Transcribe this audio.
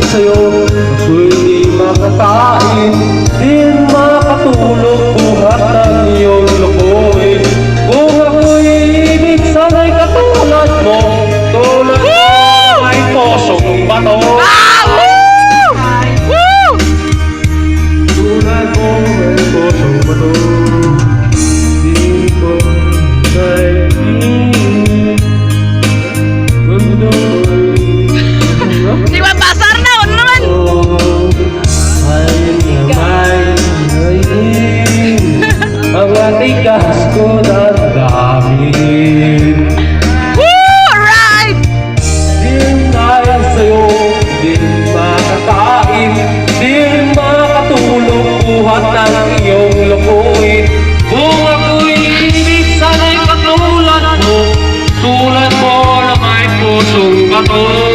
sa'yo, ako'y di makakain, di makatulog, buhat ng iyong lukuin. Kung ako'y ibig, sana'y katulad mo, tulad mo ay posong bato. Tulad mo ay posong bato, di ko naiingin. Di ba pasar na? Ano naman? Ang ating gas ko na dami. Alright! Di dahil sa'yo, di makakain, di makatulog, buhat ng iyong lukuin. Kung ako'y ibig, sana'y katulad mo, tulad mo na may pusong bato.